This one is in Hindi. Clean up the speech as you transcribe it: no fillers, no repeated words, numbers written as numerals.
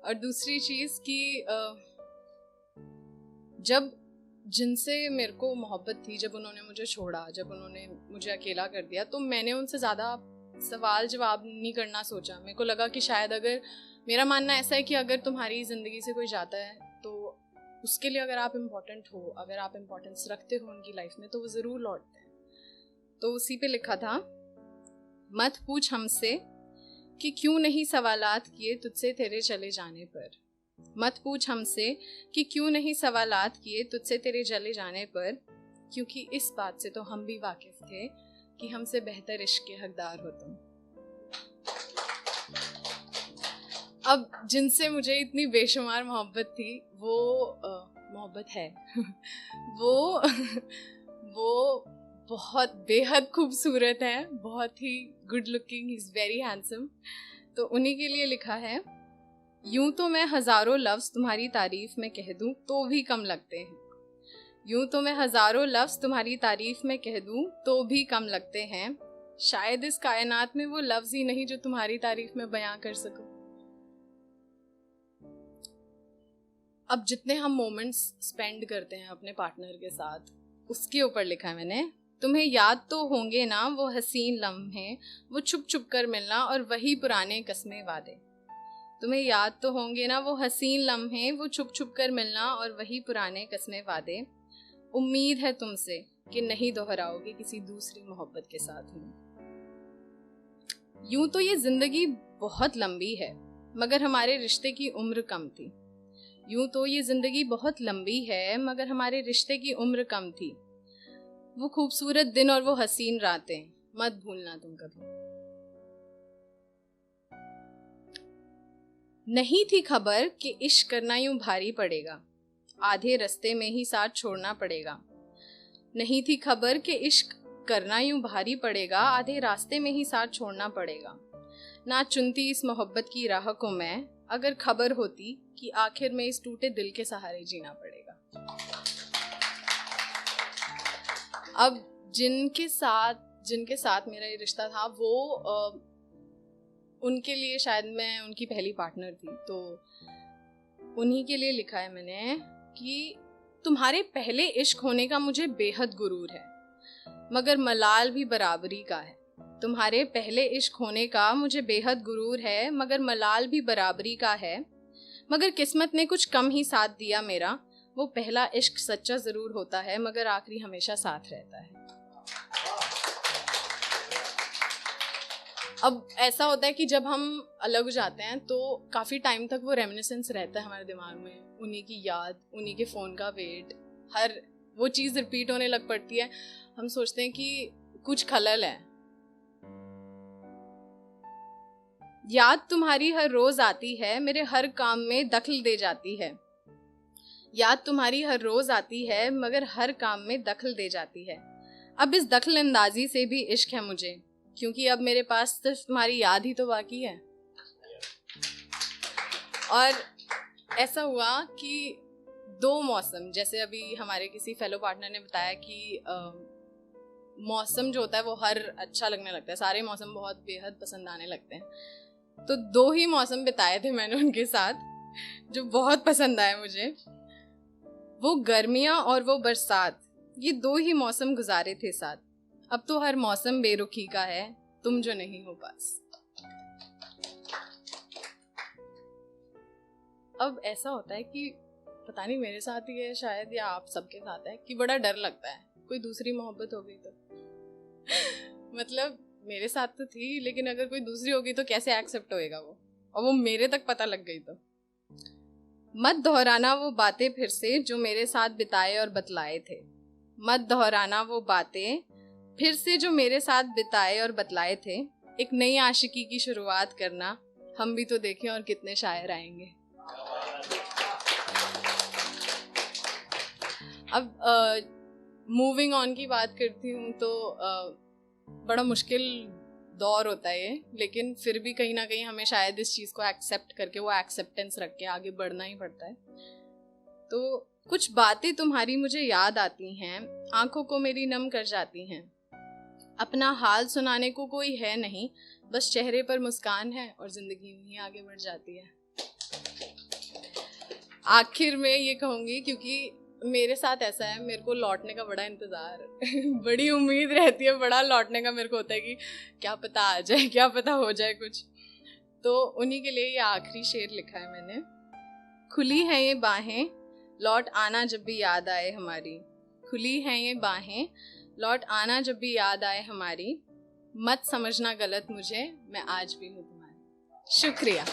और दूसरी चीज़ कि जब जिनसे मेरे को मोहब्बत थी, जब उन्होंने मुझे छोड़ा, जब उन्होंने मुझे अकेला कर दिया, तो मैंने उनसे ज़्यादा सवाल जवाब नहीं करना सोचा। मेरे को लगा कि शायद, अगर मेरा मानना ऐसा है कि अगर तुम्हारी ज़िंदगी से कोई जाता है तो उसके लिए अगर आप इम्पोर्टेंट हो, अगर आप इम्पोर्टेंस रखते हो उनकी लाइफ में, तो वो ज़रूर लौटते हैं। तो उसी पे लिखा था, मत पूछ हमसे कि क्यों नहीं सवालात किए तुझसे तेरे चले जाने पर। मत पूछ हमसे कि क्यों नहीं सवालात किए तुझसे तेरे चले जाने पर, क्योंकि इस बात से तो हम भी वाकिफ थे कि हमसे बेहतर इश्क के हकदार हो तुम। अब जिनसे मुझे इतनी बेशुमार मोहब्बत थी, वो मोहब्बत है वो बहुत बेहद खूबसूरत है, बहुत ही good looking, he is very handsome. तो उन्हीं के लिए लिखा है, यूं तो मैं हज़ारों लफ्ज़ तुम्हारी तारीफ में कह दूं तो भी कम लगते हैं। यूं तो मैं हज़ारों लफ्ज़ तुम्हारी तारीफ में कह दूं तो भी कम लगते हैं। शायद इस कायनात में वो लफ्ज़ ही नहीं जो तुम्हारी तारीफ में बयां कर सकूं। अब जितने हम मोमेंट्स स्पेंड करते हैं अपने पार्टनर के साथ, उसके ऊपर लिखा है मैंने, तुम्हें याद तो होंगे ना वो हसीन लम्हे, वो छुप छुप कर मिलना और वही पुराने कस्में वादे। तुम्हें याद तो होंगे ना वो हसीन लम्हे, वो छुप छुप कर मिलना और वही पुराने कस्में वादे। उम्मीद है तुमसे कि नहीं दोहराओगे किसी दूसरी मोहब्बत के साथ में। यूं तो ये जिंदगी बहुत लंबी है, मगर हमारे रिश्ते की उम्र कम थी। यूं तो ये जिंदगी बहुत लंबी है, मगर हमारे रिश्ते की उम्र कम थी। वो खूबसूरत दिन और वो हसीन रातें मत भूलना तुम कभी। नहीं थी खबर कि इश्क करना यूं भारी पड़ेगा, आधे रास्ते में ही साथ छोड़ना पड़ेगा। नहीं थी खबर कि इश्क करना यूं भारी पड़ेगा, आधे रास्ते में ही साथ छोड़ना पड़ेगा। ना चुनती इस मोहब्बत की राह को मैं, अगर खबर होती कि आखिर में इस टूटे दिल के सहारे जीना पड़ेगा। अब जिनके साथ मेरा ये रिश्ता था, वो उनके लिए शायद मैं उनकी पहली पार्टनर थी। तो उन्हीं के लिए लिखा है मैंने कि तुम्हारे पहले इश्क होने का मुझे बेहद गुरूर है, मगर मलाल भी बराबरी का है। तुम्हारे पहले इश्क होने का मुझे बेहद गुरूर है, मगर मलाल भी बराबरी का है। मगर किस्मत ने कुछ कम ही साथ दिया मेरा, वो पहला इश्क सच्चा जरूर होता है, मगर आखिरी हमेशा साथ रहता है। अब ऐसा होता है कि जब हम अलग हो जाते हैं तो काफ़ी टाइम तक वो रेमिनिसेंस रहता है हमारे दिमाग में, उन्हीं की याद, उन्हीं के फ़ोन का वेट, हर वो चीज़ रिपीट होने लग पड़ती है। हम सोचते हैं कि कुछ खलल है। याद तुम्हारी हर रोज आती है, मेरे हर काम में दखल दे जाती है। याद तुम्हारी हर रोज आती है, मगर हर काम में दखल दे जाती है। अब इस दखल अंदाजी से भी इश्क है मुझे, क्योंकि अब मेरे पास सिर्फ तुम्हारी याद ही तो बाकी है। और ऐसा हुआ कि दो मौसम, जैसे अभी हमारे किसी फेलो पार्टनर ने बताया कि मौसम जो होता है वो हर अच्छा लगने लगता है, सारे मौसम बहुत बेहद पसंद आने लगते हैं। तो दो ही मौसम बिताए थे मैंने उनके साथ जो बहुत पसंद आए मुझे। वो गर्मियाँ और वो बरसात, ये दो ही मौसम गुजारे थे साथ। अब तो हर मौसम बेरुखी का है, तुम जो नहीं हो पास। अब ऐसा होता है कि पता नहीं मेरे साथ ही है शायद, या आप सबके साथ है, कि बड़ा डर लगता है कोई दूसरी मोहब्बत हो गई तो। मतलब मेरे साथ तो थी, लेकिन अगर कोई दूसरी होगी तो कैसे एक्सेप्ट होएगा वो, और वो मेरे तक पता लग गई तो। मत दोहराना वो बातें फिर से जो मेरे साथ बिताए और बतलाए थे। मत दोहराना वो बातें फिर से जो मेरे साथ बिताए और बतलाए थे। एक नई आशिकी की शुरुआत करना, हम भी तो देखें और कितने शायर आएंगे। अब मूविंग ऑन की बात करती हूँ तो बड़ा मुश्किल दौर होता है ये, लेकिन फिर भी कहीं ना कहीं हमें शायद इस चीज़ को एक्सेप्ट करके, वो एक्सेप्टेंस रख के आगे बढ़ना ही पड़ता है। तो कुछ बातें तुम्हारी मुझे याद आती हैं, आंखों को मेरी नम कर जाती हैं। अपना हाल सुनाने को कोई है नहीं, बस चेहरे पर मुस्कान है और जिंदगी यूं ही आगे बढ़ जाती है। आखिर में ये कहूँगी, क्योंकि मेरे साथ ऐसा है, मेरे को लौटने का बड़ा इंतज़ार बड़ी उम्मीद रहती है, बड़ा लौटने का मेरे को होता है कि क्या पता आ जाए, क्या पता हो जाए कुछ। तो उन्हीं के लिए ये आखिरी शेर लिखा है मैंने। खुली हैं ये बाहें, लौट आना जब भी याद आए हमारी। खुली हैं ये बाहें, लौट आना जब भी याद आए हमारी। मत समझना गलत मुझे, मैं आज भी हूँ तुम्हारी। शुक्रिया।